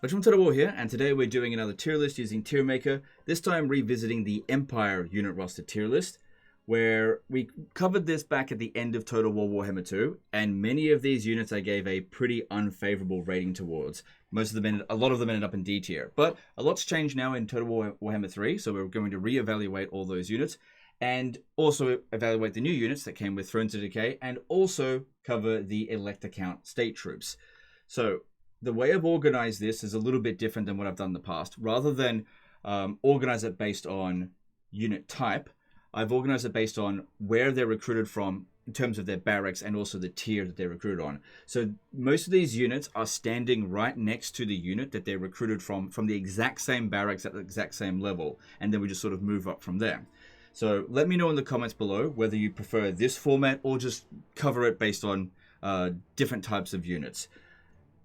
Legend Total War here, and today we're doing another tier list using Tier Maker, this time revisiting the Empire unit roster tier list, where we covered this back at the end of Total War Warhammer 2, and many of these units I gave a pretty unfavorable rating towards. A lot of them ended up in D tier, but a lot's changed now in Total War Warhammer 3, so we're going to reevaluate all those units, and also evaluate the new units that came with Thrones of Decay, and also cover the Elector Count state troops. So, the way I've organized this is a little bit different than what I've done in the past. Rather than organize it based on unit type, I've organized it based on where they're recruited from in terms of their barracks and also the tier that they're recruited on. So most of these units are standing right next to the unit that they're recruited from the exact same barracks at the exact same level. And then we just sort of move up from there. So let me know in the comments below whether you prefer this format or just cover it based on different types of units.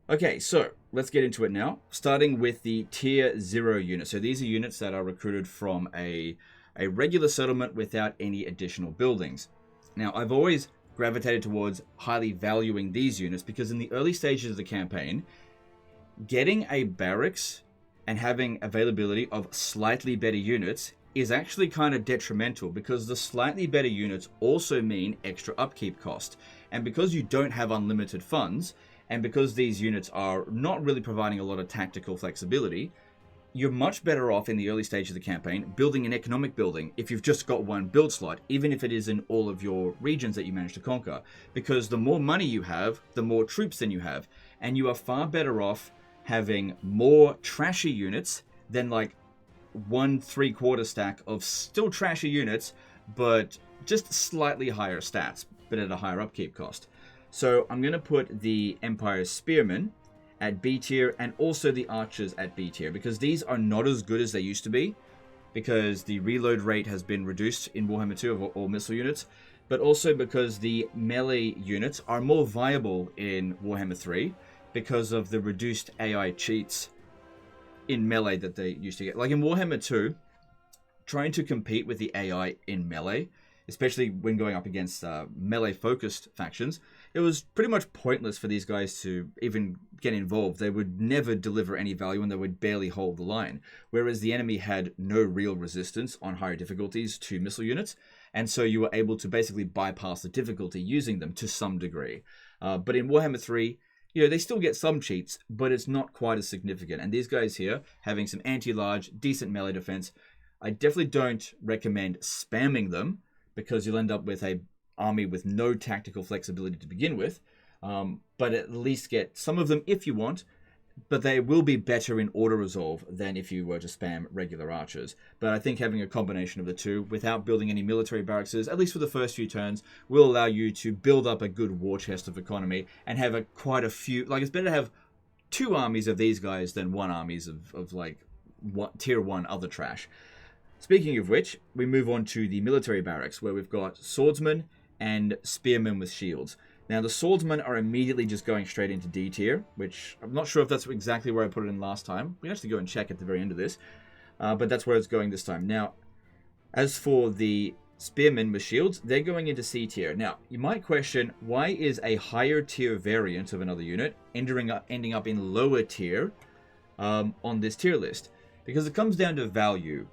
Okay, so let's get into it now, starting with the Tier 0 units. So these are units that are recruited from a regular settlement without any additional buildings. Now, I've always gravitated towards highly valuing these units because in the early stages of the campaign, getting a barracks and having availability of slightly better units is actually kind of detrimental because the slightly better units also mean extra upkeep cost. And because you don't have unlimited funds, and because these units are not really providing a lot of tactical flexibility, you're much better off in the early stage of the campaign building an economic building if you've just got one build slot, even if it is in all of your regions that you manage to conquer. Because the more money you have, the more troops then you have. And you are far better off having more trashy units than like 1 3/4 stack of still trashy units, but just slightly higher stats, but at a higher upkeep cost. So I'm going to put the Empire Spearmen at B tier and also the Archers at B tier because these are not as good as they used to be because the reload rate has been reduced in Warhammer 2 of all missile units, but also because the melee units are more viable in Warhammer 3 because of the reduced AI cheats in melee that they used to get. Like in Warhammer 2, trying to compete with the AI in melee, especially when going up against melee-focused factions, it was pretty much pointless for these guys to even get involved. They would never deliver any value and they would barely hold the line. Whereas the enemy had no real resistance on higher difficulties to missile units, and so you were able to basically bypass the difficulty using them to some degree. But in Warhammer 3, they still get some cheats, but it's not quite as significant. And these guys here, having some anti-large, decent melee defense, I definitely don't recommend spamming them because you'll end up with a army with no tactical flexibility to begin with, but at least get some of them if you want, but they will be better in auto-resolve than if you were to spam regular archers. But I think having a combination of the two, without building any military barracks, at least for the first few turns, will allow you to build up a good war chest of economy and have quite a few, like it's better to have 2 armies of these guys than 1 armies of like tier 1 other trash. Speaking of which, we move on to the military barracks, where we've got swordsmen and spearmen with shields. Now, the swordsmen are immediately just going straight into D tier, which I'm not sure if that's exactly where I put it in last time. We can actually go and check at the very end of this, but that's where it's going this time. Now, as for the spearmen with shields, they're going into C tier. Now, you might question, why is a higher tier variant of another unit ending up in lower tier on this tier list? Because it comes down to value.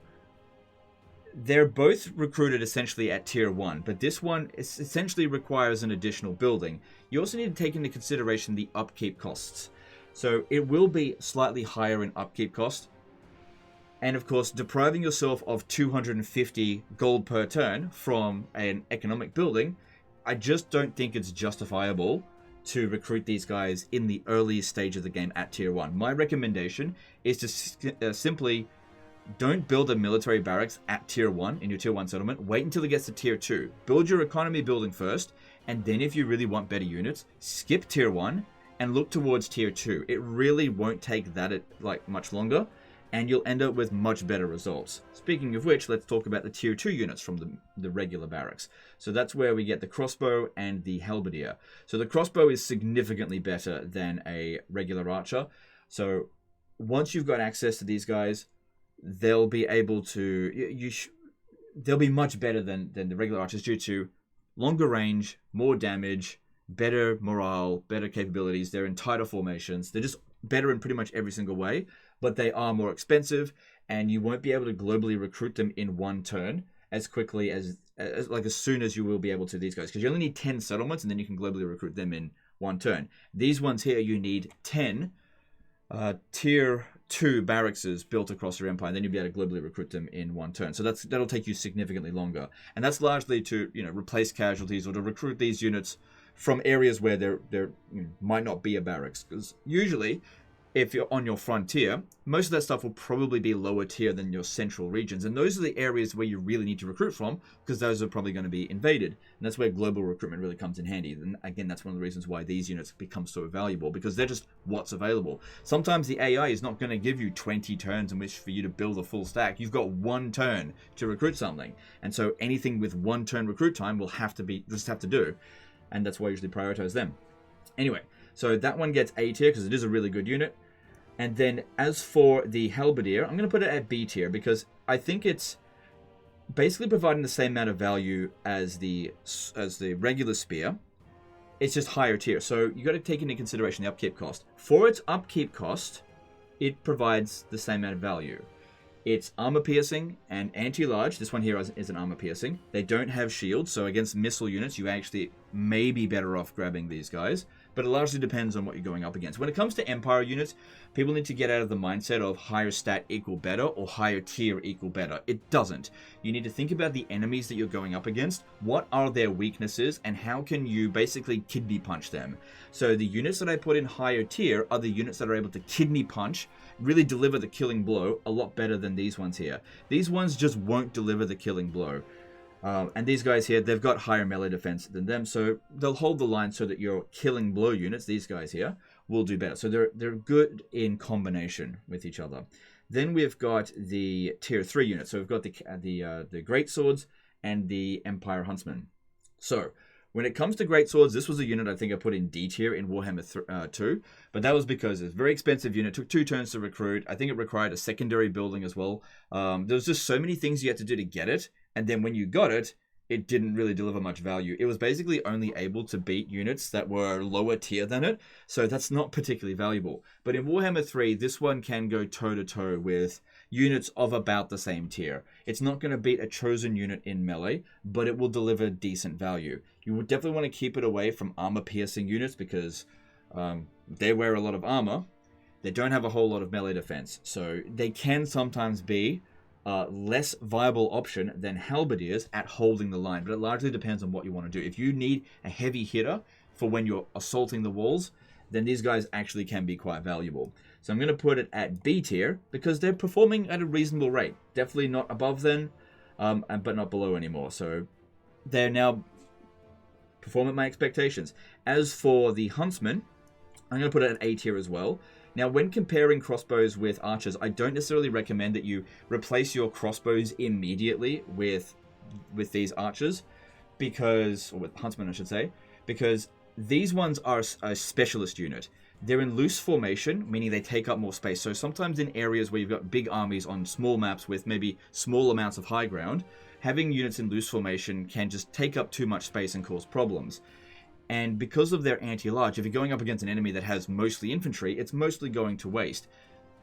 They're both recruited essentially at tier 1, but this one essentially requires an additional building. You also need to take into consideration the upkeep costs. So it will be slightly higher in upkeep cost. And of course, depriving yourself of 250 gold per turn from an economic building, I just don't think it's justifiable to recruit these guys in the earliest stage of the game at tier 1. My recommendation is to simply don't build a military barracks at tier 1 in your tier 1 settlement. Wait until it gets to tier 2. Build your economy building first, and then if you really want better units, skip tier 1 and look towards tier 2. It really won't take that much longer, and you'll end up with much better results. Speaking of which, let's talk about the tier 2 units from the regular barracks. So that's where we get the crossbow and the halberdier. So the crossbow is significantly better than a regular archer. So once you've got access to these guys, they'll be able to, they'll be much better than the regular archers due to longer range, more damage, better morale, better capabilities. They're in tighter formations. They're just better in pretty much every single way, but they are more expensive, and you won't be able to globally recruit them in one turn as quickly as soon as you will be able to these guys, because you only need 10 settlements, and then you can globally recruit them in one turn. These ones here, you need 10 tier 2 barracks built across your empire, and then you'll be able to globally recruit them in one turn. So that'll take you significantly longer, and that's largely to replace casualties or to recruit these units from areas where there might not be a barracks, because usually if you're on your frontier, most of that stuff will probably be lower tier than your central regions, and those are the areas where you really need to recruit from, because those are probably going to be invaded, and that's where global recruitment really comes in handy. And again, that's one of the reasons why these units become so valuable, because they're just what's available. Sometimes the AI is not going to give you 20 turns in which for you to build a full stack. You've got one turn to recruit something, and so anything with one turn recruit time will have to do, and that's why I usually prioritize them. Anyway, so that one gets A tier because it is a really good unit. And then as for the Halberdier, I'm going to put it at B tier because I think it's basically providing the same amount of value as the regular spear. It's just higher tier. So you got to take into consideration the upkeep cost. For its upkeep cost, it provides the same amount of value. It's armor piercing and anti-large. This one here is an armor piercing. They don't have shields, so against missile units, you actually may be better off grabbing these guys. But it largely depends on what you're going up against. When it comes to Empire units, people need to get out of the mindset of higher stat equal better or higher tier equal better. It doesn't. You need to think about the enemies that you're going up against. What are their weaknesses and how can you basically kidney punch them? So the units that I put in higher tier are the units that are able to kidney punch, really deliver the killing blow a lot better than these ones here. These ones just won't deliver the killing blow. And these guys here, they've got higher melee defense than them, so they'll hold the line so that your killing blow units, these guys here, will do better. So they're good in combination with each other. Then we've got the tier 3 units. So we've got the Great Swords and the Empire Huntsman. So when it comes to Great Swords, this was a unit I think I put in D tier in Warhammer 2, but that was because it's a very expensive unit, took 2 turns to recruit. I think it required a secondary building as well. There was just so many things you had to do to get it, and then when you got it, it didn't really deliver much value. It was basically only able to beat units that were lower tier than it, so that's not particularly valuable. But in Warhammer 3, this one can go toe-to-toe with units of about the same tier. It's not going to beat a chosen unit in melee, but it will deliver decent value. You would definitely want to keep it away from armor-piercing units because they wear a lot of armor. They don't have a whole lot of melee defense, so they can sometimes be less viable option than halberdiers at holding the line, but it largely depends on what you want to do. If you need a heavy hitter for when you're assaulting the walls, then these guys actually can be quite valuable. So I'm going to put it at B tier because they're performing at a reasonable rate. Definitely not above them, but not below anymore. So they're now performing at my expectations. As for the Huntsman, I'm going to put it at A tier as well. Now, when comparing crossbows with archers, I don't necessarily recommend that you replace your crossbows immediately with these archers, or with huntsmen, I should say, because these ones are a specialist unit. They're in loose formation, meaning they take up more space. So sometimes in areas where you've got big armies on small maps with maybe small amounts of high ground, having units in loose formation can just take up too much space and cause problems. And because of their anti-large, if you're going up against an enemy that has mostly infantry, it's mostly going to waste.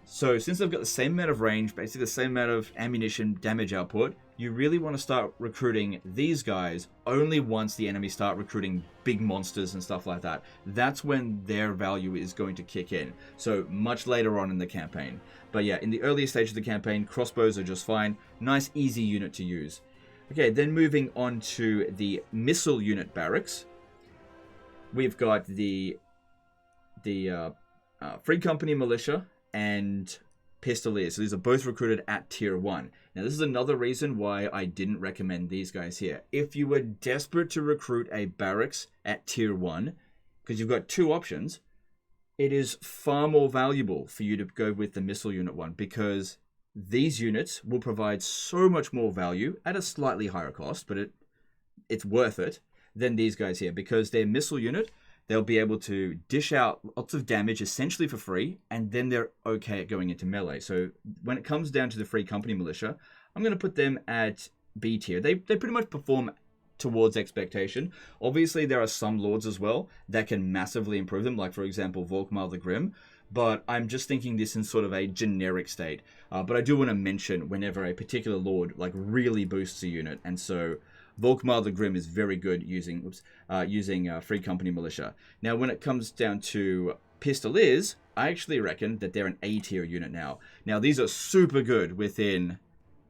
So since they've got the same amount of range, basically the same amount of ammunition damage output, you really want to start recruiting these guys only once the enemies start recruiting big monsters and stuff like that. That's when their value is going to kick in. So much later on in the campaign. But yeah, in the earlier stage of the campaign, crossbows are just fine. Nice, easy unit to use. Okay, then moving on to the missile unit barracks. We've got the Free Company Militia and Pistoliers. So these are both recruited at tier 1. Now this is another reason why I didn't recommend these guys here. If you were desperate to recruit a barracks at tier 1, because you've got 2 options, it is far more valuable for you to go with the missile unit one, because these units will provide so much more value at a slightly higher cost, but it's worth it, than these guys here, because their missile unit, they'll be able to dish out lots of damage essentially for free, and then they're okay at going into melee. So when it comes down to the Free Company Militia, I'm going to put them at B tier. They pretty much perform towards expectation. Obviously, there are some lords as well that can massively improve them, like for example, Volkmar the Grim. but I'm just thinking this in sort of a generic state. But I do want to mention whenever a particular lord like really boosts a unit, and so Volkmar the Grim is very good using Free Company Militia. Now, when it comes down to Pistoliers, I actually reckon that they're an A tier unit now. Now, these are super good within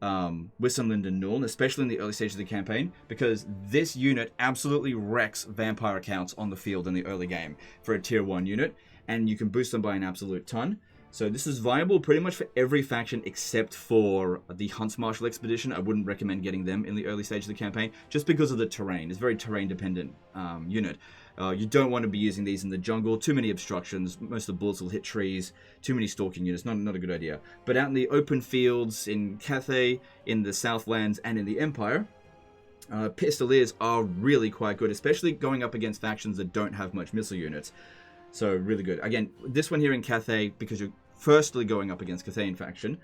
Wissenland and Nuln, especially in the early stage of the campaign, because this unit absolutely wrecks vampire counts on the field in the early game for a tier 1 unit, and you can boost them by an absolute ton. So this is viable pretty much for every faction except for the Hunts Marshal Expedition. I wouldn't recommend getting them in the early stage of the campaign just because of the terrain. It's a very terrain dependent unit. You don't want to be using these in the jungle. Too many obstructions. Most of the bullets will hit trees. Too many stalking units. Not a good idea. But out in the open fields, in Cathay, in the Southlands, and in the Empire, Pistoliers are really quite good, especially going up against factions that don't have much missile units. So really good. Again, this one here in Cathay, because you're firstly going up against Cathayan faction,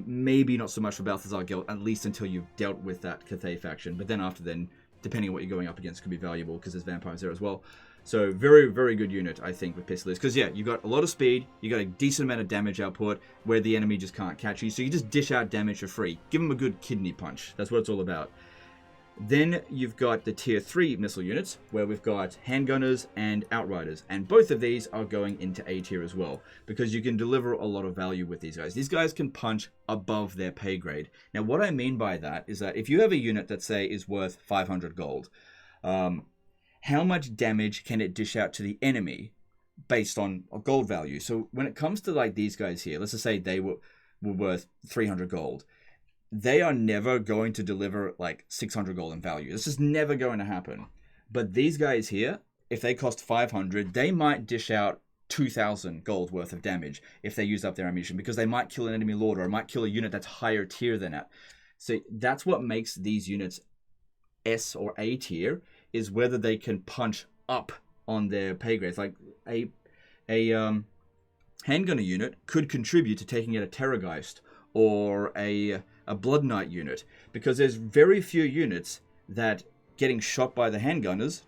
maybe not so much for Balthazar Guild, at least until you've dealt with that Cathay faction. But then after then, depending on what you're going up against, could be valuable because there's vampires there as well. So very, very good unit, I think, with Pistoliers. Because, yeah, you got a lot of speed, you got a decent amount of damage output where the enemy just can't catch you. So you just dish out damage for free. Give them a good kidney punch. That's what it's all about. Then you've got the tier 3 missile units, where we've got handgunners and outriders. And both of these are going into A tier as well, because you can deliver a lot of value with these guys. These guys can punch above their pay grade. Now, what I mean by that is that if you have a unit that, say, is worth 500 gold, how much damage can it dish out to the enemy based on a gold value? So when it comes to like these guys here, let's just say they were worth 300 gold. They are never going to deliver like 600 gold in value. This is never going to happen. But these guys here, if they cost 500, they might dish out 2,000 gold worth of damage if they use up their ammunition, because they might kill an enemy lord or it might kill a unit that's higher tier than that. So that's what makes these units S or A tier, is whether they can punch up on their pay grades. Like a handgunner unit could contribute to taking out a Terrorgeist or a Blood Knight unit, because there's very few units that getting shot by the handgunners,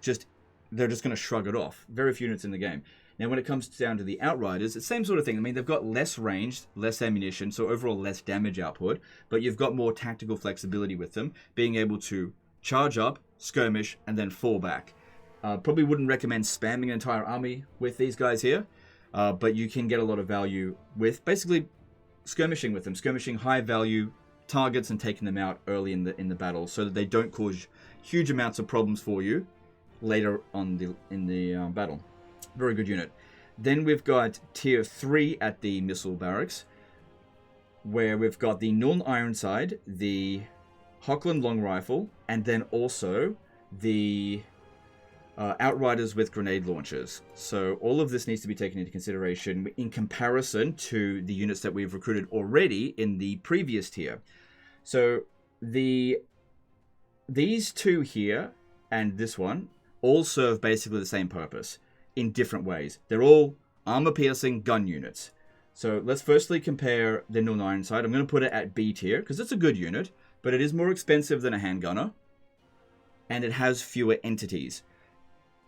they're just going to shrug it off. Very few units in the game. Now, when it comes down to the Outriders, it's the same sort of thing. I mean, they've got less range, less ammunition, so overall less damage output, but you've got more tactical flexibility with them, being able to charge up, skirmish, and then fall back. Probably wouldn't recommend spamming an entire army with these guys here, but you can get a lot of value with basically skirmishing with them, skirmishing high value targets and taking them out early in the battle, so that they don't cause huge amounts of problems for you later on in the battle. Very good unit. Then we've got tier 3 at the missile barracks, where we've got the Nuln Ironside, the Hochland Long Rifle, and then also the Outriders with grenade launchers. So all of this needs to be taken into consideration in comparison to the units that we've recruited already in the previous tier. So these two here and this one all serve basically the same purpose in different ways. They're all armor-piercing gun units. So let's firstly compare the Nuln Ironside. I'm going to put it at B tier because it's a good unit, but it is more expensive than a handgunner, and it has fewer entities.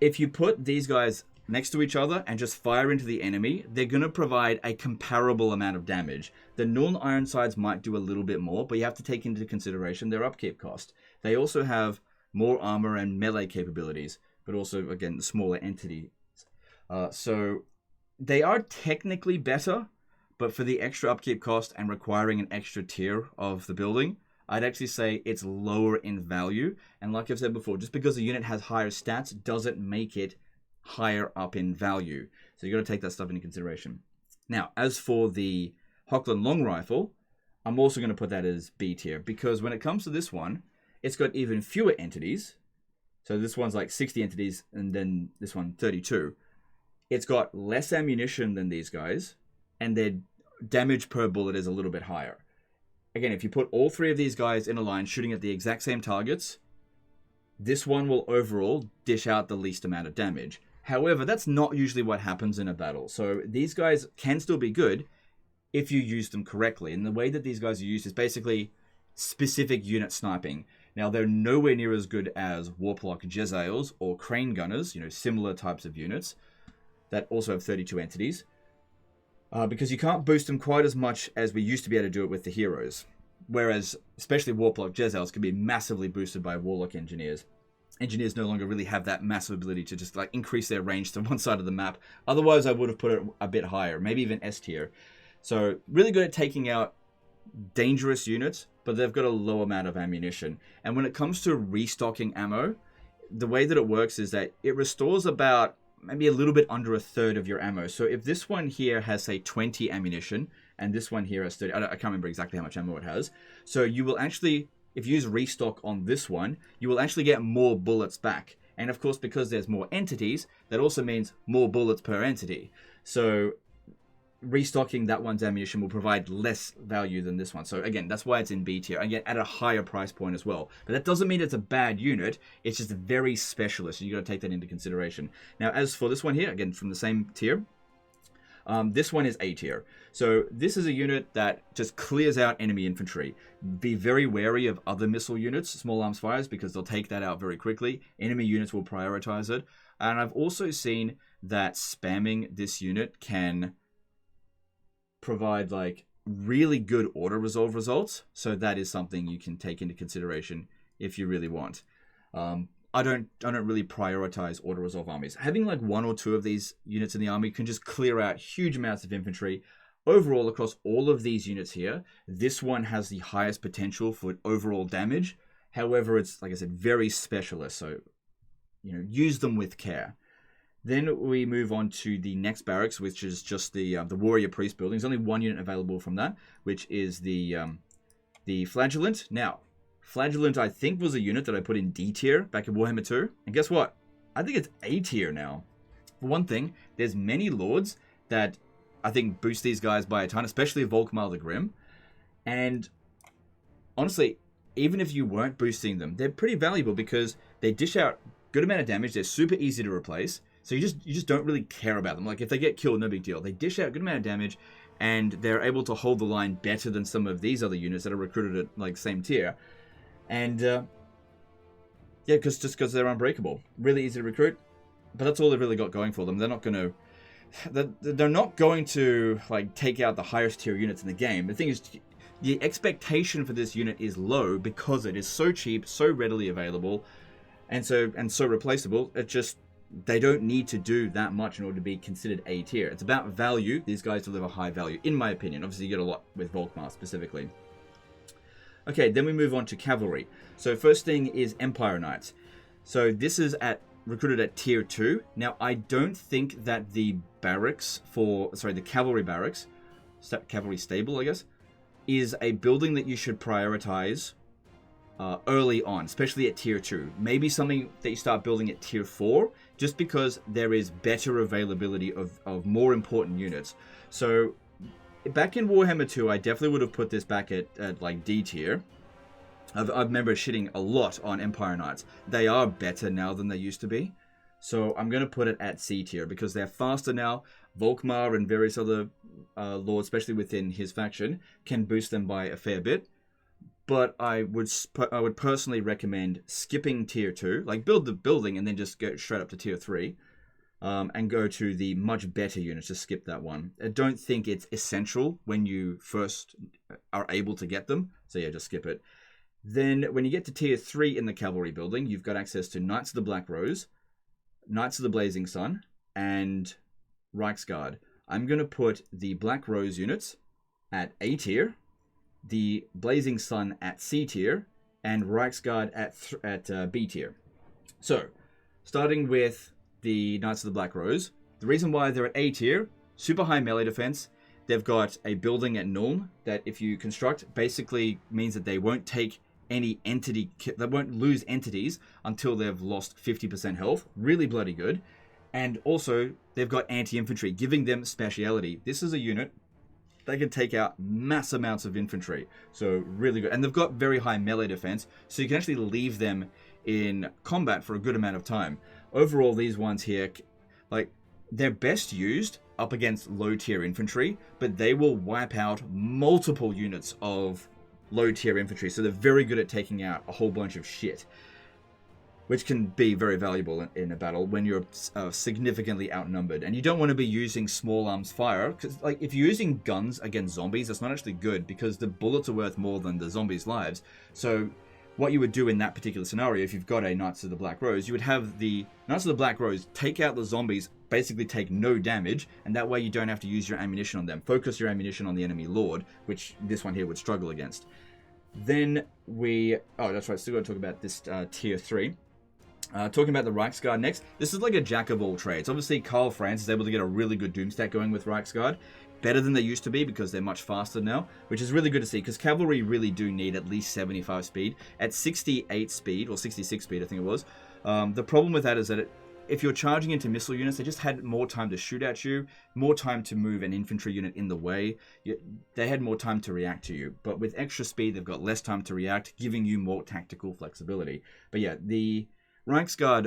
If you put these guys next to each other and just fire into the enemy, they're going to provide a comparable amount of damage. The Nuln Ironsides might do a little bit more, but you have to take into consideration their upkeep cost. They also have more armor and melee capabilities, but also, again, the smaller entities. So they are technically better, but for the extra upkeep cost and requiring an extra tier of the building, I'd actually say it's lower in value. And like I've said before, just because a unit has higher stats doesn't make it higher up in value. So you got to take that stuff into consideration. Now, as for the Hochland Long Rifle, I'm also going to put that as B tier, because when it comes to this one, it's got even fewer entities. So this one's like 60 entities, and then this one 32. It's got less ammunition than these guys, and their damage per bullet is a little bit higher. Again, if you put all three of these guys in a line shooting at the exact same targets, this one will overall dish out the least amount of damage. However, that's not usually what happens in a battle. So these guys can still be good if you use them correctly. And the way that these guys are used is basically specific unit sniping. Now, they're nowhere near as good as Warplock Jezzails or Crane Gunners, similar types of units that also have 32 entities. because you can't boost them quite as much as we used to be able to do it with the heroes. Whereas, especially Warlock Jezzails can be massively boosted by Warlock Engineers. Engineers no longer really have that massive ability to just like increase their range to one side of the map. Otherwise, I would have put it a bit higher, maybe even S tier. So really good at taking out dangerous units, but they've got a low amount of ammunition. And when it comes to restocking ammo, the way that it works is that it restores about maybe a little bit under a third of your ammo. So if this one here has, say, 20 ammunition, and this one here has 30, I can't remember exactly how much ammo it has. So you will actually, if you use restock on this one, you will actually get more bullets back. And of course, because there's more entities, that also means more bullets per entity. So restocking that one's ammunition will provide less value than this one. So again, that's why it's in B tier, and yet at a higher price point as well. But that doesn't mean it's a bad unit. It's just very specialist. You got to take that into consideration. Now, as for this one here, again from the same tier, this one is A tier. So this is a unit that just clears out enemy infantry. Be very wary of other missile units, small arms fires, because they'll take that out very quickly. Enemy units will prioritize it. And I've also seen that spamming this unit can provide like really good auto resolve results. So that is something you can take into consideration if you really want. I don't really prioritize auto resolve armies. Having like one or two of these units in the army can just clear out huge amounts of infantry. Overall, across all of these units here, this one has the highest potential for overall damage. However, it's, like I said, very specialist. So, you know, use them with care. Then we move on to the next barracks, which is just the warrior priest building. There's only one unit available from that, which is the flagellant. Now, flagellant, I think, was a unit that I put in D tier back in Warhammer 2. And guess what? I think it's A tier now. For one thing, there's many lords that I think boost these guys by a ton, especially Volkmar the Grim. And honestly, even if you weren't boosting them, they're pretty valuable because they dish out good amount of damage. They're super easy to replace. So you just don't really care about them. Like if they get killed, no big deal. They dish out a good amount of damage, and they're able to hold the line better than some of these other units that are recruited at like same tier. And yeah, because they're unbreakable, really easy to recruit. But that's all they've really got going for them. They're not going to like take out the highest tier units in the game. The thing is, the expectation for this unit is low because it is so cheap, so readily available, and so replaceable. It just, they don't need to do that much in order to be considered A tier. It's about value. These guys deliver high value, in my opinion. Obviously, you get a lot with Volkmar specifically. Okay, then we move on to cavalry. So first thing is Empire Knights. So this is recruited at tier 2. Now, I don't think that the cavalry barracks, cavalry stable, I guess, is a building that you should prioritize early on, especially at tier 2. Maybe something that you start building at tier 4, just because there is better availability of more important units. So back in Warhammer 2, I definitely would have put this back at like D tier. I remember shitting a lot on Empire Knights. They are better now than they used to be. So I'm going to put it at C tier because they're faster now. Volkmar and various other lords, especially within his faction, can boost them by a fair bit. But I would personally recommend skipping tier 2, like build the building and then just go straight up to tier 3, and go to the much better units. Just skip that one. I don't think it's essential when you first are able to get them. So yeah, just skip it. Then when you get to tier 3 in the cavalry building, you've got access to Knights of the Black Rose, Knights of the Blazing Sun, and Reichsguard. I'm going to put the Black Rose units at A tier, the Blazing Sun at C tier, and Reichsguard at B tier. So, starting with the Knights of the Black Rose, the reason why they're at A tier, super high melee defense. They've got a building at Nuln that if you construct, basically means that they won't take any entity, they won't lose entities until they've lost 50% health. Really bloody good. And also, they've got anti-infantry, giving them speciality. This is a unit they can take out mass amounts of infantry. So really good. And they've got very high melee defense, so you can actually leave them in combat for a good amount of time. Overall, these ones here, like, they're best used up against low tier infantry, but they will wipe out multiple units of low tier infantry. So they're very good at taking out a whole bunch of shit. which can be very valuable in a battle when you're significantly outnumbered. And you don't want to be using small arms fire, because like if you're using guns against zombies, that's not actually good, because the bullets are worth more than the zombies' lives. So what you would do in that particular scenario, if you've got a Knights of the Black Rose, you would have the Knights of the Black Rose take out the zombies, basically take no damage, and that way you don't have to use your ammunition on them. Focus your ammunition on the enemy lord, which this one here would struggle against. Then oh, that's right, still got to talk about this tier 3. Talking about the Reichsguard next. This is like a jack of all trades. Obviously, Karl Franz is able to get a really good doom stack going with Reichsguard. Better than they used to be because they're much faster now, which is really good to see, because cavalry really do need at least 75 speed. At 68 speed, or 66 speed I think it was, the problem with that is that if you're charging into missile units, they just had more time to shoot at you, more time to move an infantry unit in the way. They had more time to react to you. But with extra speed, they've got less time to react, giving you more tactical flexibility. But yeah, the Reichsguard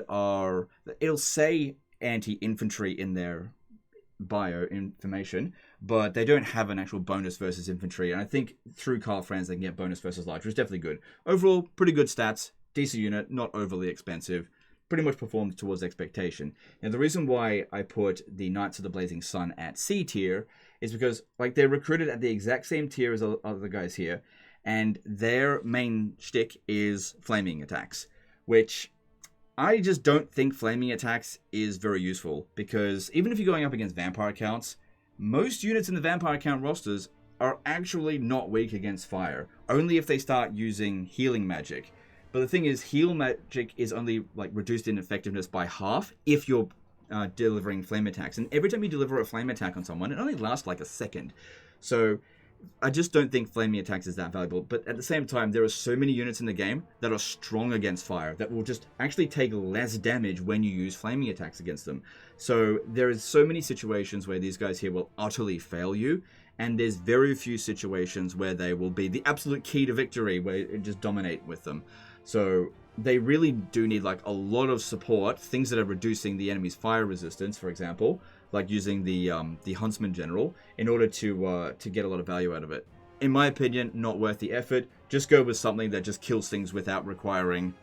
it'll say anti-infantry in their bio information, but they don't have an actual bonus versus infantry. And I think through Karl Franz, they can get bonus versus large, which is definitely good. Overall, pretty good stats, decent unit, not overly expensive. Pretty much performed towards expectation. Now, the reason why I put the Knights of the Blazing Sun at C tier is because like they're recruited at the exact same tier as other guys here, and their main shtick is flaming attacks, which I just don't think flaming attacks is very useful, because even if you're going up against vampire counts, most units in the vampire count rosters are actually not weak against fire, only if they start using healing magic. But the thing is, heal magic is only like reduced in effectiveness by half if you're delivering flame attacks. And every time you deliver a flame attack on someone, it only lasts like a second. So I just don't think flaming attacks is that valuable. But at the same time, there are so many units in the game that are strong against fire, that will just actually take less damage when you use flaming attacks against them. So there is so many situations where these guys here will utterly fail you. And there's very few situations where they will be the absolute key to victory, where it just dominate with them. So they really do need like a lot of support, things that are reducing the enemy's fire resistance, for example, like using the Huntsman General, in order to get a lot of value out of it. In my opinion, not worth the effort. Just go with something that just kills things without requiring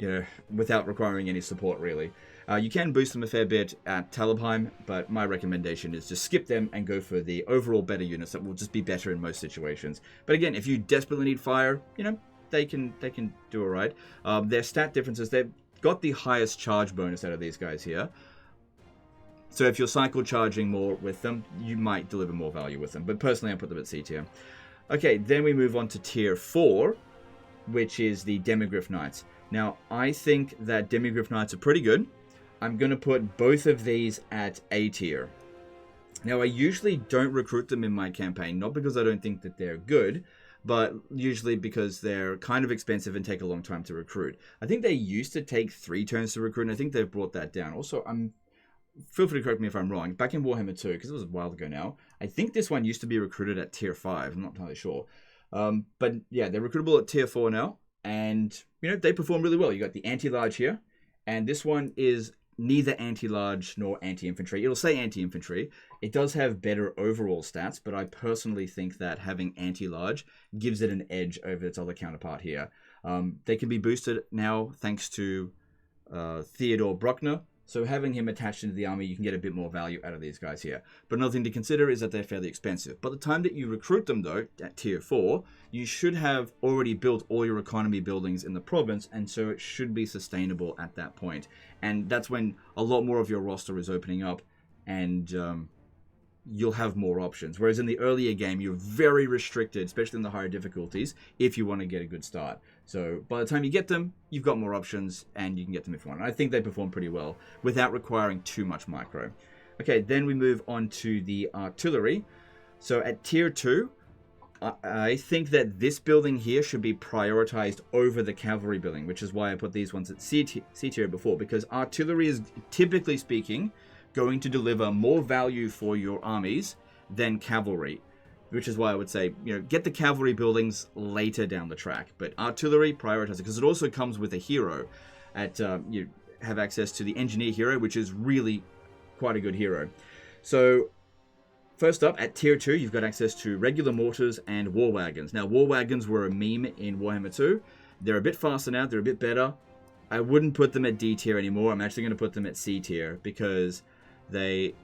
any support, really. You can boost them a fair bit at Talabheim, but my recommendation is just skip them and go for the overall better units that will just be better in most situations. But again, if you desperately need fire, they can do all right. Their stat differences, they've got the highest charge bonus out of these guys here. So if you're cycle charging more with them, you might deliver more value with them. But personally, I put them at C tier. Okay, then we move on to tier 4, which is the Demigryph Knights. Now, I think that Demigryph Knights are pretty good. I'm going to put both of these at A tier. Now, I usually don't recruit them in my campaign, not because I don't think that they're good, but usually because they're kind of expensive and take a long time to recruit. I think they used to take 3 turns to recruit, and I think they've brought that down. Also, feel free to correct me if I'm wrong. Back in Warhammer 2, because it was a while ago now, I think this one used to be recruited at tier 5. I'm not entirely sure. But yeah, they're recruitable at tier 4 now, and they perform really well. You got the anti-large here, and this one is neither anti-large nor anti-infantry. It'll say anti-infantry. It does have better overall stats, but I personally think that having anti-large gives it an edge over its other counterpart here. They can be boosted now thanks to Theodore Bruckner, so having him attached into the army, you can get a bit more value out of these guys here. But another thing to consider is that they're fairly expensive. By the time that you recruit them, though, at tier 4, you should have already built all your economy buildings in the province, and so it should be sustainable at that point. And that's when a lot more of your roster is opening up, and you'll have more options. Whereas in the earlier game, you're very restricted, especially in the higher difficulties, if you want to get a good start. So by the time you get them, you've got more options, and you can get them if you want. And I think they perform pretty well without requiring too much micro. Okay, then we move on to the artillery. So at tier 2, I think that this building here should be prioritized over the cavalry building, which is why I put these ones at C tier before, because artillery is, typically speaking, going to deliver more value for your armies than cavalry, which is why I would say, get the cavalry buildings later down the track, but artillery, prioritize it, because it also comes with a hero. You have access to the engineer hero, which is really quite a good hero. So first up, at tier 2, you've got access to regular mortars and war wagons. Now, war wagons were a meme in Warhammer 2. They're a bit faster now, they're a bit better. I wouldn't put them at D tier anymore. I'm actually going to put them at C tier because they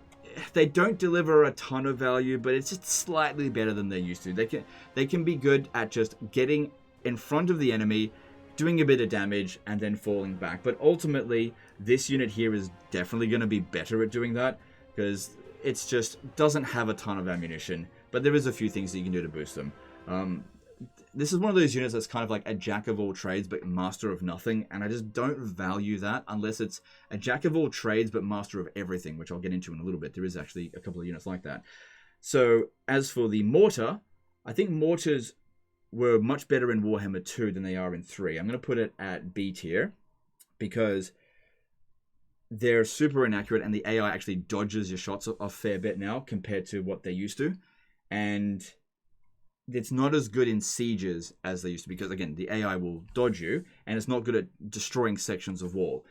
don't deliver a ton of value, but it's just slightly better than they used to. They can be good at just getting in front of the enemy, doing a bit of damage, and then falling back. But ultimately, this unit here is definitely going to be better at doing that because it's just doesn't have a ton of ammunition. But there is a few things that you can do to boost them. This is one of those units that's kind of like a jack of all trades but master of nothing, and I just don't value that unless it's a jack of all trades but master of everything, which I'll get into in a little bit. There is actually a couple of units like that. So as for the mortar, I think mortars were much better in Warhammer 2 than they are in 3. I'm going to put it at B tier because they're super inaccurate and the AI actually dodges your shots a fair bit now compared to what they used to. And it's not as good in sieges as they used to because, again, the AI will dodge you, and it's not good at destroying sections of wall.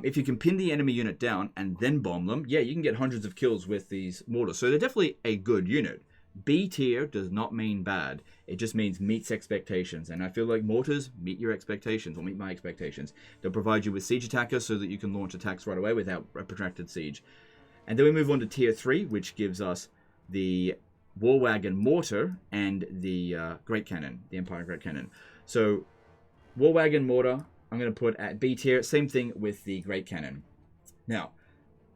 If you can pin the enemy unit down and then bomb them, yeah, you can get hundreds of kills with these mortars. So they're definitely a good unit. B tier does not mean bad. It just means meets expectations. And I feel like mortars meet your expectations, or meet my expectations. They'll provide you with siege attackers so that you can launch attacks right away without a protracted siege. And then we move on to tier 3, which gives us the War Wagon Mortar and the Great Cannon, the Empire Great Cannon. So, War Wagon Mortar, I'm going to put at B tier. Same thing with the Great Cannon. Now,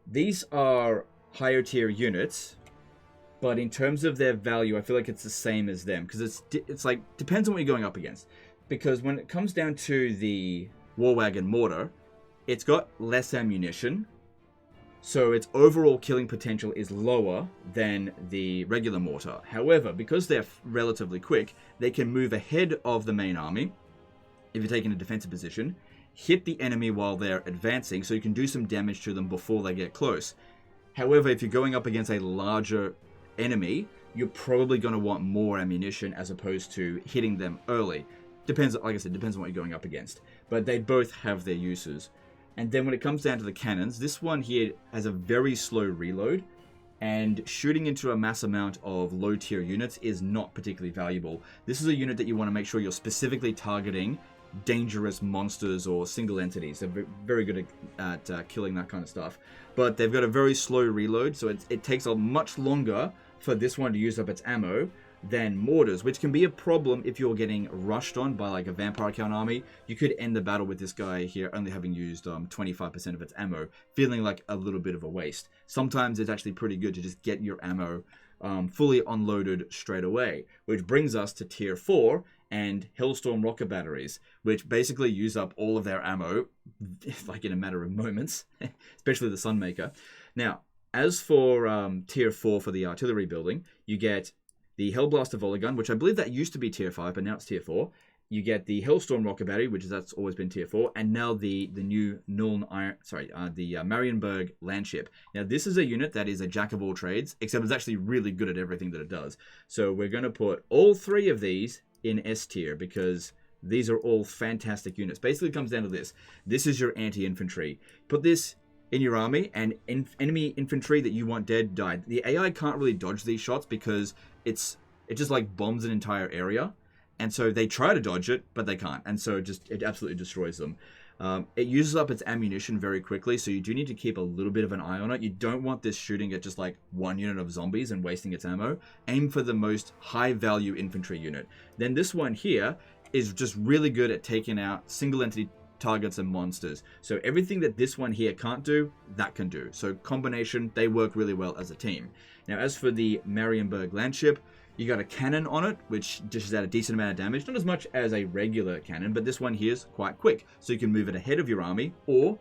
these are higher tier units, but in terms of their value, I feel like it's the same as them because it's like depends on what you're going up against. Because when it comes down to the War Wagon Mortar, it's got less ammunition. So its overall killing potential is lower than the regular mortar. However, because they're relatively quick, they can move ahead of the main army if you're taking a defensive position, hit the enemy while they're advancing, so you can do some damage to them before they get close. However, if you're going up against a larger enemy, you're probably going to want more ammunition as opposed to hitting them early. Depends, like I said, depends on what you're going up against. But they both have their uses. And then when it comes down to the cannons, this one here has a very slow reload, and shooting into a mass amount of low tier units is not particularly valuable. This is a unit that you want to make sure you're specifically targeting dangerous monsters or single entities. They're very good at killing that kind of stuff. But they've got a very slow reload, so it takes a much longer for this one to use up its ammo than mortars, which can be a problem if you're getting rushed on by like a vampire count army. You could end the battle with this guy here only having used 25% of its ammo, feeling like a little bit of a waste. Sometimes it's actually pretty good to just get your ammo fully unloaded straight away, which brings us to tier 4 and Hellstorm rocket batteries, which basically use up all of their ammo like in a matter of moments, especially the Sunmaker. Now, as for tier 4 for the artillery building, you get the Hellblaster volley gun, which I believe that used to be tier 5, but now it's tier 4. You get the Hellstorm rocket battery, which that's always been tier 4, and now the new Marienburg landship. Now this is a unit that is a jack of all trades, except it's actually really good at everything that it does. So we're going to put all 3 of these in S tier because these are all fantastic units. Basically, it comes down to this. This is your anti-infantry. Put this in your army, and enemy infantry that you want dead died. The AI can't really dodge these shots because it just like bombs an entire area, and so they try to dodge it, but they can't, and so it absolutely destroys them. It uses up its ammunition very quickly, so you do need to keep a little bit of an eye on it. You don't want this shooting at just like one unit of zombies and wasting its ammo. Aim for the most high value infantry unit. Then this one here is just really good at taking out single entity targets and monsters. So everything that this one here can't do, that can do. So combination, they work really well as a team. Now as for the Marienburg landship, you got a cannon on it, which dishes out a decent amount of damage. Not as much as a regular cannon, but this one here is quite quick. So you can move it ahead of your army, or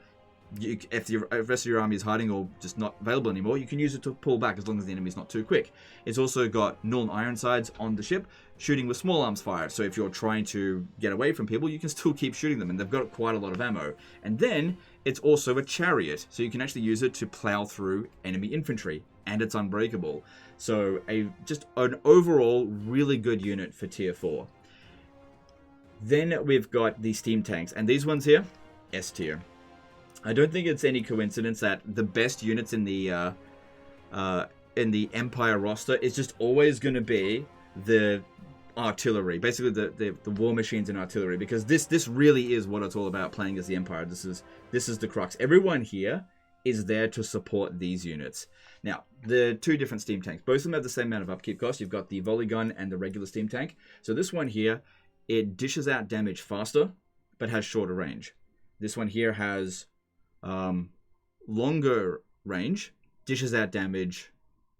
if the rest of your army is hiding or just not available anymore, you can use it to pull back as long as the enemy is not too quick. It's also got Null and Ironsides on the ship, shooting with small arms fire. So if you're trying to get away from people, you can still keep shooting them, and they've got quite a lot of ammo. And then it's also a chariot, so you can actually use it to plow through enemy infantry, and it's unbreakable. So just an overall really good unit for tier 4. Then we've got the steam tanks, and these ones here, S tier. I don't think it's any coincidence that the best units in the Empire roster is just always going to be the artillery, basically the war machines and artillery, because this really is what it's all about playing as the Empire. This is the crux. Everyone here is there to support these units. Now, the two different steam tanks, both of them have the same amount of upkeep cost. You've got the volley gun and the regular steam tank. So this one here, it dishes out damage faster, but has shorter range. This one here has longer range, dishes out damage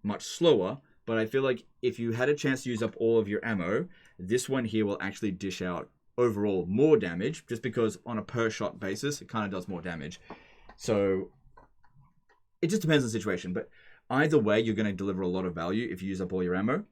much slower, but I feel like if you had a chance to use up all of your ammo, this one here will actually dish out overall more damage, just because on a per shot basis, it kind of does more damage. So it just depends on the situation, but either way, you're going to deliver a lot of value if you use up all your ammo.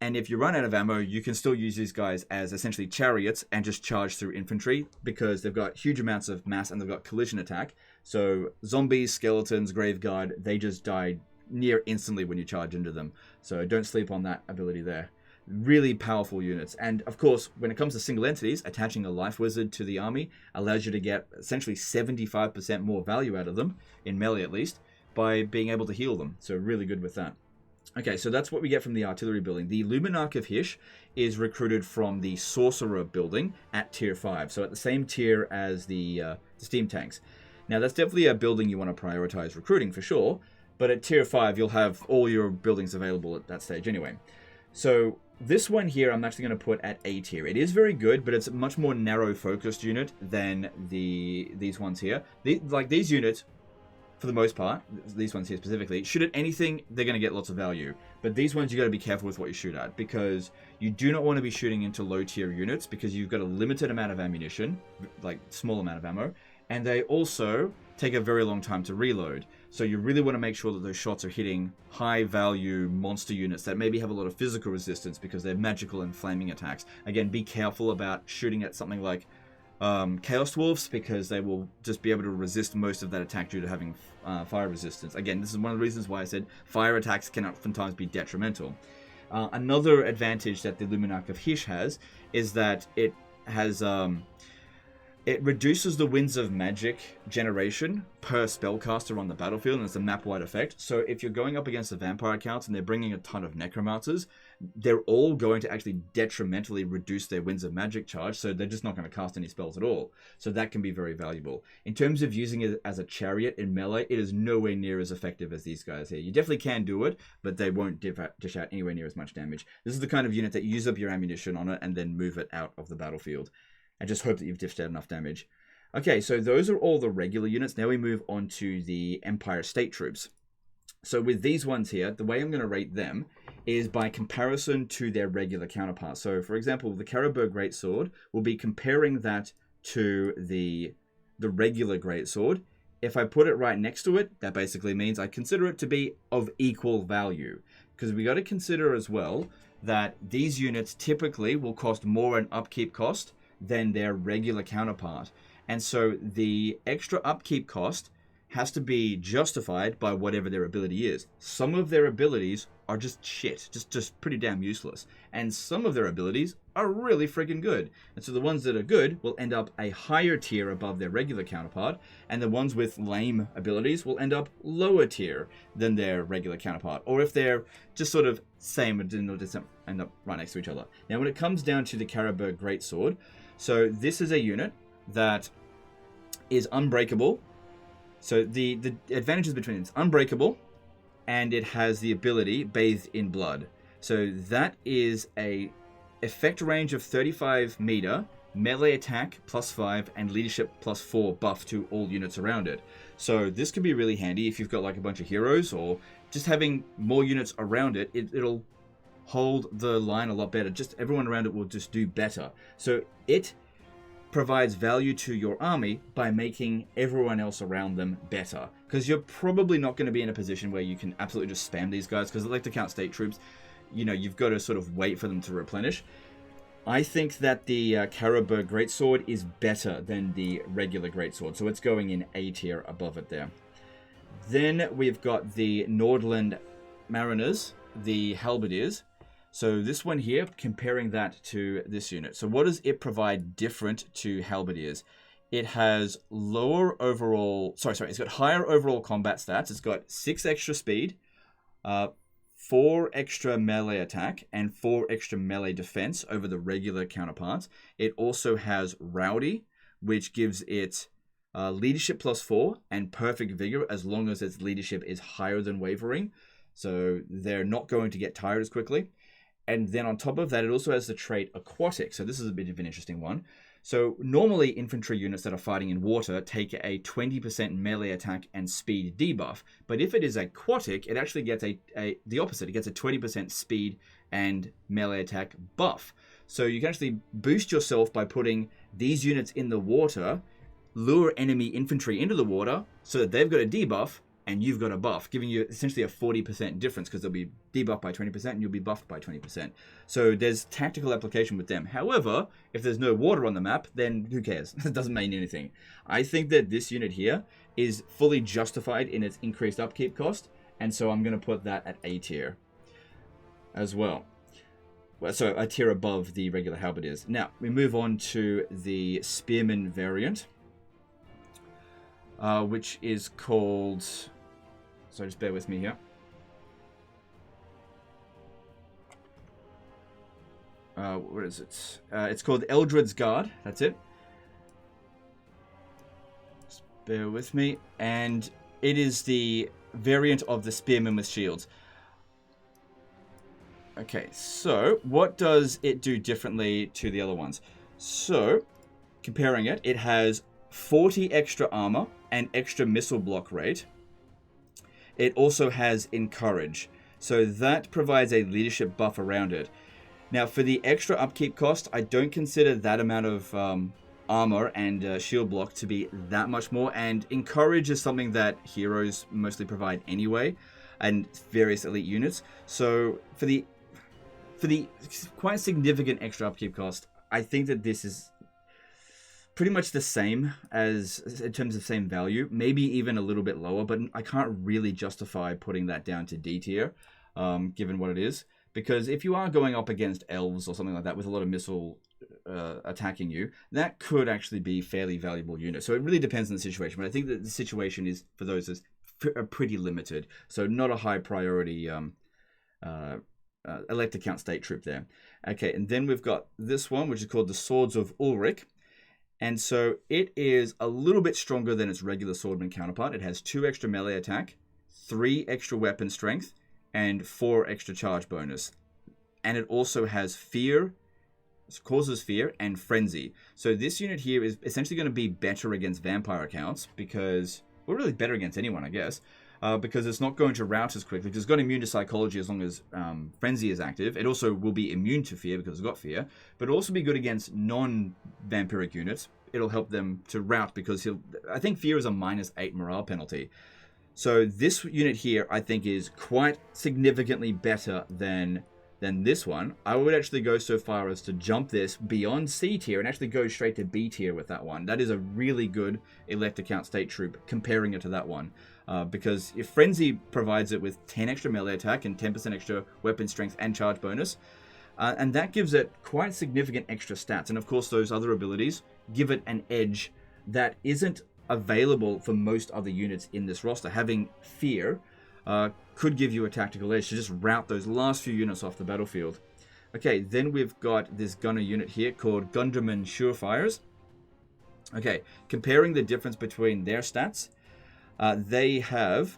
And if you run out of ammo, you can still use these guys as essentially chariots and just charge through infantry, because they've got huge amounts of mass and they've got collision attack. So zombies, skeletons, graveguard, they just die near instantly when you charge into them. So don't sleep on that ability there. Really powerful units. And of course, when it comes to single entities, attaching a life wizard to the army allows you to get essentially 75% more value out of them, in melee at least, by being able to heal them. So really good with that. Okay, so that's what we get from the artillery building. The Luminarch of Hysh is recruited from the Sorcerer building at tier 5. So at the same tier as the steam tanks. Now that's definitely a building you want to prioritize recruiting for sure, but at tier 5 you'll have all your buildings available at that stage anyway. So this one here I'm actually going to put at A tier. It is very good, but it's a much more narrow focused unit than these ones here. These units, for the most part, these ones here specifically, shoot at anything, they're going to get lots of value. But these ones, you got to be careful with what you shoot at, because you do not want to be shooting into low tier units, because you've got a limited amount of ammunition, like small amount of ammo, and they also take a very long time to reload. So you really want to make sure that those shots are hitting high value monster units that maybe have a lot of physical resistance because they're magical and flaming attacks. Again, be careful about shooting at something like Chaos Dwarfs, because they will just be able to resist most of that attack due to having fire resistance. Again, this is one of the reasons why I said fire attacks can oftentimes be detrimental. Another advantage that the Luminarch of Hysh has is that it has it reduces the Winds of Magic generation per spellcaster on the battlefield, and it's a map-wide effect. So if you're going up against the vampire accounts and they're bringing a ton of necromancers, they're all going to actually detrimentally reduce their Winds of Magic charge, so they're just not going to cast any spells at all. So that can be very valuable. In terms of using it as a chariot in melee, it is nowhere near as effective as these guys here. You definitely can do it, but they won't dish out anywhere near as much damage. This is the kind of unit that you use up your ammunition on it and then move it out of the battlefield. And just hope that you've dished out enough damage. Okay, so those are all the regular units. Now we move on to the Empire State Troops. So with these ones here, the way I'm going to rate them is by comparison to their regular counterparts. So for example, the Carroburg Greatsword, will be comparing that to the regular Greatsword. If I put it right next to it, that basically means I consider it to be of equal value. Because we got to consider as well that these units typically will cost more in upkeep cost than their regular counterpart. And so the extra upkeep cost has to be justified by whatever their ability is. Some of their abilities are just shit, just pretty damn useless. And some of their abilities are really freaking good. And so the ones that are good will end up a higher tier above their regular counterpart, and the ones with lame abilities will end up lower tier than their regular counterpart. Or if they're just sort of same, they'll just end up right next to each other. Now when it comes down to the Carroburg Greatsword, so this is a unit that is unbreakable. So the advantages between it's unbreakable, and it has the ability Bathed in Blood. So that is a effect range of 35 meter, melee attack +5, and leadership +4 buff to all units around it. So this can be really handy if you've got like a bunch of heroes, or just having more units around it. It'll hold the line a lot better. Just everyone around it will just do better. So it provides value to your army by making everyone else around them better, because you're probably not going to be in a position where you can absolutely just spam these guys, because they like to count state troops. You know, you've got to sort of wait for them to replenish. I think that the Carroburg Greatsword is better than the regular Greatsword, so it's going in A tier above it there. Then we've got the Nordland Mariners, the Halberdiers. So this one here, comparing that to this unit. So what does it provide different to Halberdiers? It has lower overall... it's got higher overall combat stats. It's got 6 extra speed, 4 extra melee attack and 4 extra melee defense over the regular counterparts. It also has Rowdy, which gives it leadership +4 and perfect vigor as long as its leadership is higher than wavering. So they're not going to get tired as quickly. And then on top of that, it also has the trait Aquatic. So this is a bit of an interesting one. So normally infantry units that are fighting in water take a 20% melee attack and speed debuff. But if it is aquatic, it actually gets the opposite. It gets a 20% speed and melee attack buff. So you can actually boost yourself by putting these units in the water, lure enemy infantry into the water so that they've got a debuff and you've got a buff, giving you essentially a 40% difference because they'll be debuffed by 20% and you'll be buffed by 20%. So there's tactical application with them. However, if there's no water on the map, then who cares? It doesn't mean anything. I think that this unit here is fully justified in its increased upkeep cost, and so I'm going to put that at A tier as well. So a tier above the regular halberdiers. Now, we move on to the Spearman variant, which is called... So just bear with me here. What is it? It's called Eldred's Guard. That's it. Just bear with me. And it is the variant of the Spearman with shields. Okay, so what does it do differently to the other ones? So, comparing it, it has 40 extra armor and extra missile block rate. It also has Encourage, so that provides a leadership buff around it. Now, for the extra upkeep cost, I don't consider that amount of armor and shield block to be that much more, and Encourage is something that heroes mostly provide anyway, and various elite units. So, for the quite significant extra upkeep cost, I think that this is pretty much the same as in terms of same value, maybe even a little bit lower, but I can't really justify putting that down to D tier, given what it is. Because if you are going up against elves or something like that with a lot of missile attacking you, that could actually be fairly valuable unit. So it really depends on the situation, but I think that the situation is, for those, is pretty limited. So not a high priority elect account state troop there. Okay, and then we've got this one, which is called the Swords of Ulrich. And so it is a little bit stronger than its regular swordman counterpart. It has 2 extra melee attack, 3 extra weapon strength, and 4 extra charge bonus. And it also has fear, causes fear, and frenzy. So this unit here is essentially going to be better against vampire accounts because, well, really better against anyone, I guess. Because it's not going to rout as quickly, because it's got immune to psychology as long as frenzy is active. It also will be immune to fear because it's got fear, but it'll also be good against non-vampiric units. It'll help them to rout because I think fear is a -8 morale penalty. So this unit here, I think, is quite significantly better than this one. I would actually go so far as to jump this beyond C tier and actually go straight to B tier with that one. That is a really good elect account state troop comparing it to that one. Because if Frenzy provides it with 10 extra melee attack and 10% extra weapon strength and charge bonus, and that gives it quite significant extra stats. And of course, those other abilities give it an edge that isn't available for most other units in this roster. Having fear could give you a tactical edge to just rout those last few units off the battlefield. Okay, then we've got this gunner unit here called Gunderman Surefires. Okay, comparing the difference between their stats, they have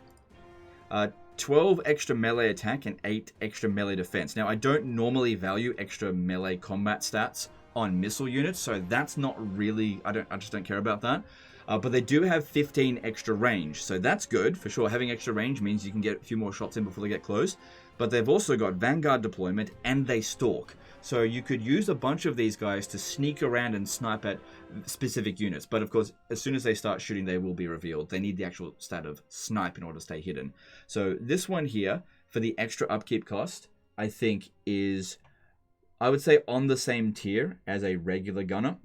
12 extra melee attack and 8 extra melee defense. Now, I don't normally value extra melee combat stats on missile units, so that's not really, I just don't care about that. But they do have 15 extra range, so that's good for sure. Having extra range means you can get a few more shots in before they get close. But they've also got Vanguard deployment and they stalk. So you could use a bunch of these guys to sneak around and snipe at specific units. But of course, as soon as they start shooting, they will be revealed. They need the actual stat of snipe in order to stay hidden. So this one here, for the extra upkeep cost, I think is, I would say, on the same tier as a regular gunner.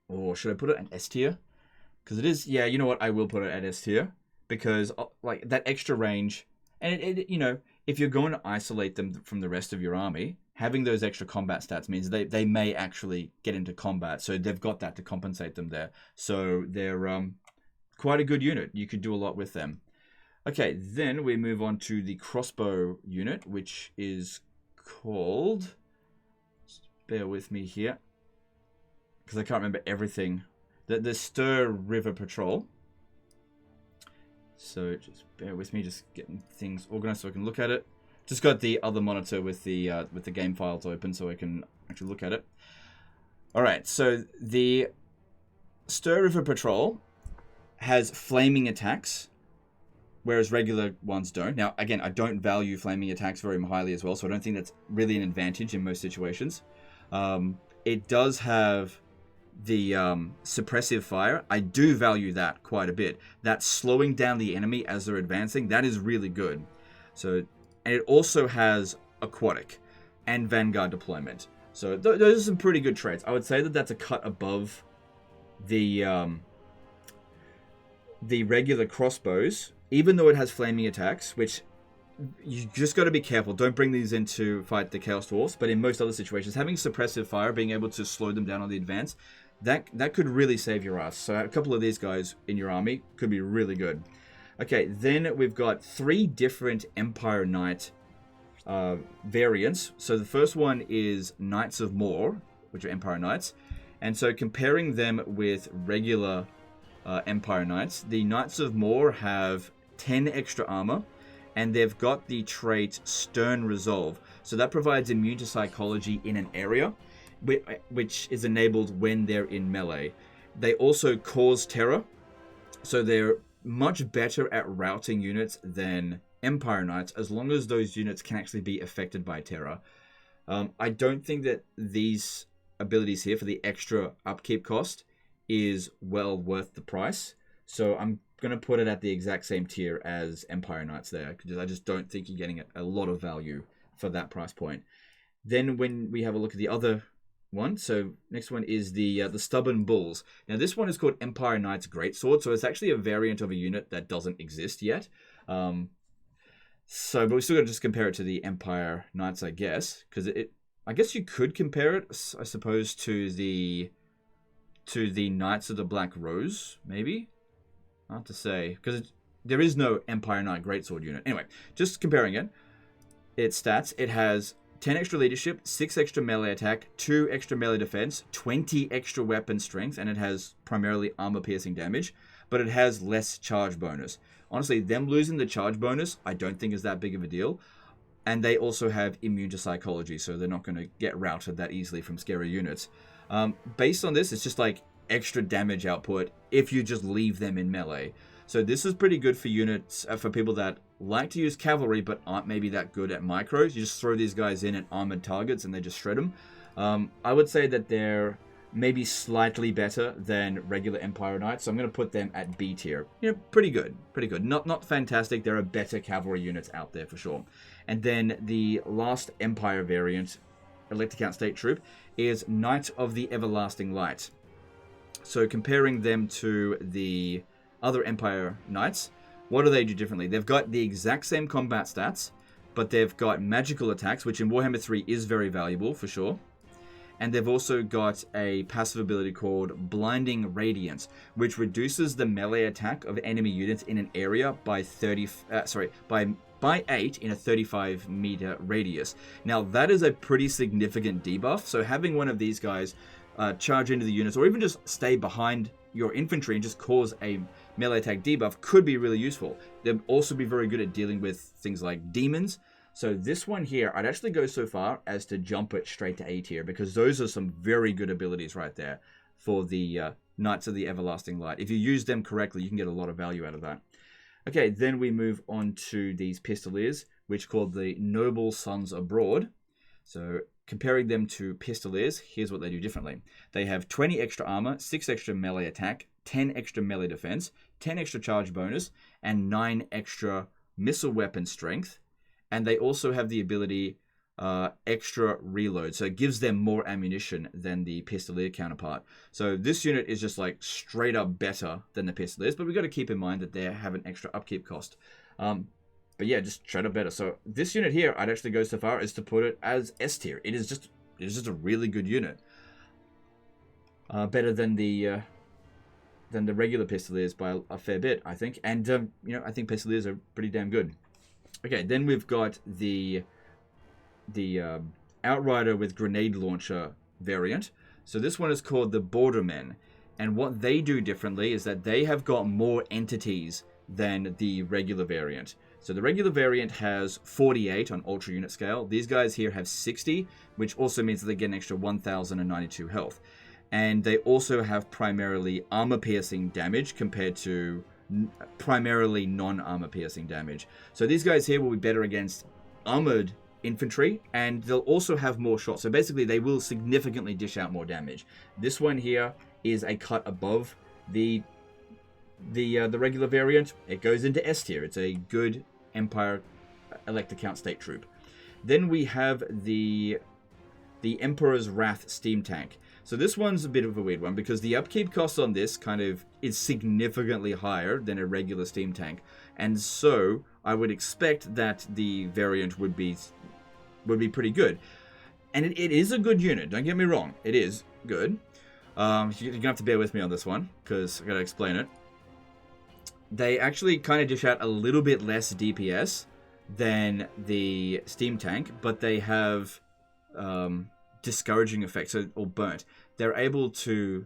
Or should I put it at S tier? Because it is, yeah, you know what, I will put it at S tier. Because like that extra range, and it you know, if you're going to isolate them from the rest of your army, having those extra combat stats means they may actually get into combat. So they've got that to compensate them there. So they're quite a good unit. You could do a lot with them. Okay, then we move on to the crossbow unit, which is called... Just bear with me here, because I can't remember everything. The Stir River Patrol. So just bear with me, just getting things organized so I can look at it. Just got the other monitor with the game files open so I can actually look at it. All right, so the Stir River Patrol has flaming attacks, whereas regular ones don't. Now, again, I don't value flaming attacks very highly as well, so I don't think that's really an advantage in most situations. It does have the suppressive fire. I do value that quite a bit. That's slowing down the enemy as they're advancing. That is really good. So, and it also has aquatic and vanguard deployment. So those are some pretty good traits. I would say that that's a cut above the regular crossbows, even though it has flaming attacks, which you just got to be careful. Don't bring these in to fight the Chaos Dwarfs, but in most other situations, having suppressive fire, being able to slow them down on the advance, that could really save your ass. So a couple of these guys in your army could be really good. Okay, then we've got 3 different Empire Knight variants. So the first one is Knights of More, which are Empire Knights. And so comparing them with regular Empire Knights, the Knights of More have 10 extra armor, and they've got the trait Stern Resolve. So that provides immune to psychology in an area, which is enabled when they're in melee. They also cause terror, so they're much better at routing units than Empire Knights, as long as those units can actually be affected by terror. I don't think that these abilities here for the extra upkeep cost is well worth the price. So I'm going to put it at the exact same tier as Empire Knights there, because I just don't think you're getting a lot of value for that price point. Then when we have a look at the other one, so next one is the Stubborn Bulls. Now this one is called Empire Knights Greatsword, so it's actually a variant of a unit that doesn't exist yet. But we still got to just compare it to the Empire Knights, I guess, because I guess you could compare it, I suppose, to the Knights of the Black Rose, maybe. Hard to say, because there is no Empire Knight Greatsword unit. Anyway, just comparing it, its stats, it has 10 extra leadership, 6 extra melee attack, 2 extra melee defense, 20 extra weapon strength, and it has primarily armor piercing damage, but it has less charge bonus. Honestly, them losing the charge bonus, I don't think is that big of a deal. And they also have immune to psychology, so they're not going to get routed that easily from scary units. Based on this, it's just like extra damage output if you just leave them in melee. So this is pretty good for units, for people that like to use cavalry but aren't maybe that good at micros. You just throw these guys in at armored targets and they just shred them. I would say that they're maybe slightly better than regular Empire Knights, so I'm going to put them at B tier. You know, pretty good. Not fantastic. There are better cavalry units out there for sure. And then the last Empire variant, Electrocount State Troop, is Knight of the Everlasting Light. So comparing them to the other Empire Knights, what do they do differently? They've got the exact same combat stats, but they've got magical attacks, which in Warhammer 3 is very valuable for sure. And they've also got a passive ability called Blinding Radiance, which reduces the melee attack of enemy units in an area by 8 in a 35 meter radius. Now that is a pretty significant debuff, so having one of these guys charge into the units, or even just stay behind your infantry and just cause a melee attack debuff could be really useful. They'll also be very good at dealing with things like demons. So this one here, I'd actually go so far as to jump it straight to A tier, because those are some very good abilities right there for the Knights of the Everlasting Light. If you use them correctly, you can get a lot of value out of that. Okay, then we move on to these Pistoliers, which are called the Noble Sons Abroad. So comparing them to Pistoliers, here's what they do differently. They have 20 extra armor, 6 extra melee attack, 10 extra melee defense, 10 extra charge bonus, and 9 extra missile weapon strength. And they also have the ability extra reload, so it gives them more ammunition than the Pistolier counterpart. So this unit is just like straight up better than the Pistoliers, but we've got to keep in mind that they have an extra upkeep cost. But yeah, just straight up better. So this unit here, I'd actually go so far as to put it as S tier. It is just a really good unit. Better than the than the regular Pistoliers by a fair bit, I think. And, I think Pistoliers are pretty damn good. Okay, then we've got the Outrider with grenade launcher variant. So this one is called the Bordermen. And what they do differently is that they have got more entities than the regular variant. So the regular variant has 48 on Ultra Unit scale. These guys here have 60, which also means that they get an extra 1,092 health. And they also have primarily armor-piercing damage compared to primarily non-armor piercing damage. So these guys here will be better against armored infantry, and they'll also have more shots. So basically, they will significantly dish out more damage. This one here is a cut above the regular variant. It goes into S tier. It's a good Empire Elector Count State Troop. Then we have the Emperor's Wrath Steam Tank. So this one's a bit of a weird one because the upkeep cost on this kind of is significantly higher than a regular Steam Tank. And so I would expect that the variant would be pretty good. And it is a good unit, don't get me wrong. It is good. You're going to have to bear with me on this one because I've got to explain it. They actually kind of dish out a little bit less DPS than the Steam Tank, but they have discouraging effects, or burnt. They're able to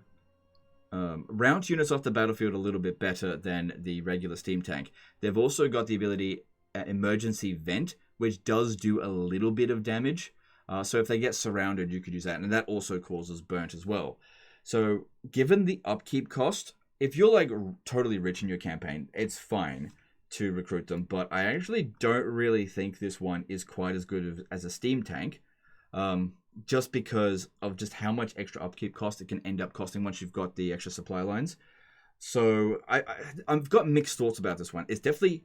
rout units off the battlefield a little bit better than the regular Steam Tank. They've also got the ability Emergency Vent, which does do a little bit of damage. So if they get surrounded, you could use that, and that also causes burnt as well. So given the upkeep cost, if you're like totally rich in your campaign, it's fine to recruit them, but I actually don't really think this one is quite as good as a Steam Tank, just because of just how much extra upkeep cost it can end up costing once you've got the extra supply lines. So I've got mixed thoughts about this one. It's definitely,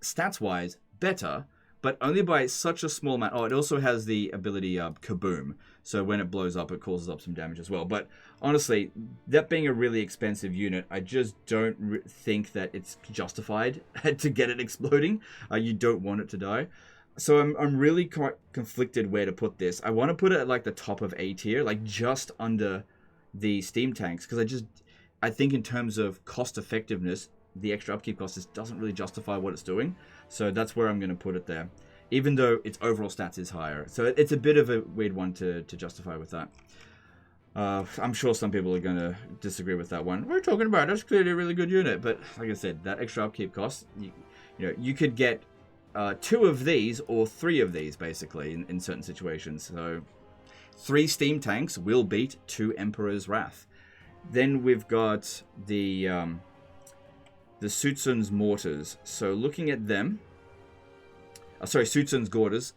stats-wise, better, but only by such a small amount. Oh, it also has the ability Kaboom. So when it blows up, it causes up some damage as well. But honestly, that being a really expensive unit, I just don't think that it's justified to get it exploding. You don't want it to die. So I'm really quite conflicted where to put this. I want to put it at like the top of A tier, like just under the Steam Tanks, because I think in terms of cost effectiveness, the extra upkeep cost just doesn't really justify what it's doing. So that's where I'm going to put it there, even though its overall stats is higher. So it's a bit of a weird one to justify with that. I'm sure some people are going to disagree with that one. What are you talking about? That's clearly a really good unit. But like I said, that extra upkeep cost, you could get 2 of these or 3 of these, basically, in certain situations. So 3 Steam Tanks will beat 2 Emperor's Wrath. Then we've got the Sutsun's Mortars. So looking at them... Sutsun's Gorders.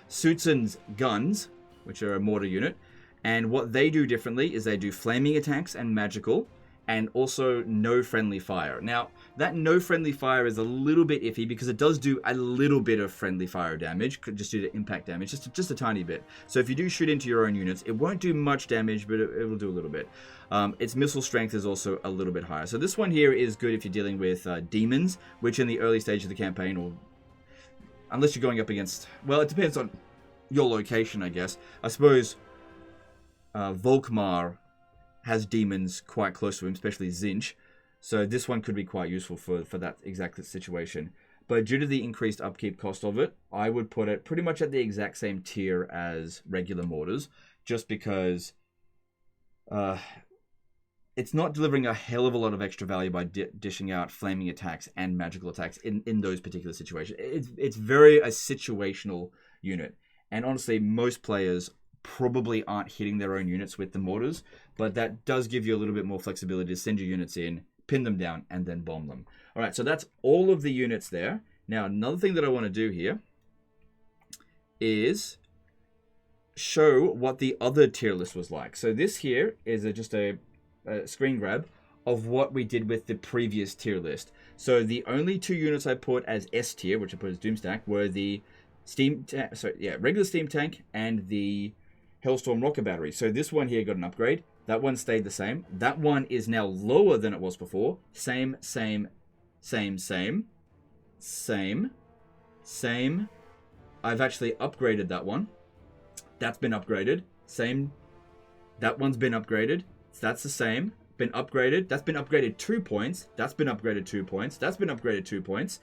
Sutsun's Guns, which are a mortar unit. And what they do differently is they do flaming attacks and magical, and also no friendly fire. Now, that no friendly fire is a little bit iffy because it does do a little bit of friendly fire damage, just due to impact damage, just a tiny bit. So if you do shoot into your own units, it won't do much damage, but it will do a little bit. Its missile strength is also a little bit higher. So this one here is good if you're dealing with demons, which in the early stage of the campaign, or unless you're going up against, well, it depends on your location, I guess. I suppose Volkmar has demons quite close to him, especially Zinch. So this one could be quite useful for that exact situation. But due to the increased upkeep cost of it, I would put it pretty much at the exact same tier as regular mortars, just because it's not delivering a hell of a lot of extra value by dishing out flaming attacks and magical attacks in those particular situations. It's very a situational unit. And honestly, most players probably aren't hitting their own units with the mortars, but that does give you a little bit more flexibility to send your units in, pin them down, and then bomb them. All right, so that's all of the units there. Now, another thing that I want to do here is show what the other tier list was like. So this here is just a screen grab of what we did with the previous tier list. So the only 2 units I put as S tier, which I put as Doomstack, were the regular Steam Tank and the Hellstorm Rocket Battery. So this one here got an upgrade. That one stayed the same. That one is now lower than it was before. Same. I've actually upgraded that one. That's been upgraded. Same. That one's been upgraded. So that's the same. been upgraded. That's been upgraded 2 points. That's been upgraded 2 points. That's been upgraded 2 points.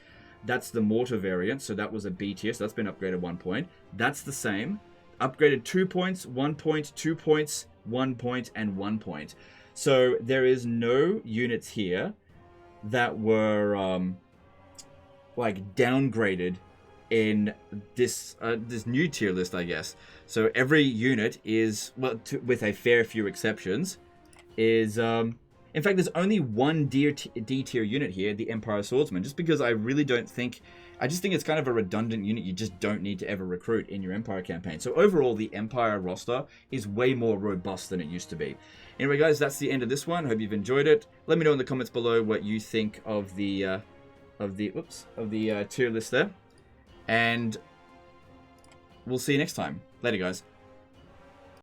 That's the mortar variant, so that was a B tier, so that's been upgraded 1 point. That's the same. Upgraded 2 points, 1 point, 2 points, 1 point, and 1 point. So there is no units here that were like downgraded in this this new tier list, I guess. So every unit is, well, with a fair few exceptions, is in fact, there's only one D tier unit here, the Empire Swordsman, just because I really don't think, I just think it's kind of a redundant unit you just don't need to ever recruit in your Empire campaign. So overall, the Empire roster is way more robust than it used to be. Anyway, guys, that's the end of this one. Hope you've enjoyed it. Let me know in the comments below what you think of the tier list there, and we'll see you next time. Later, guys.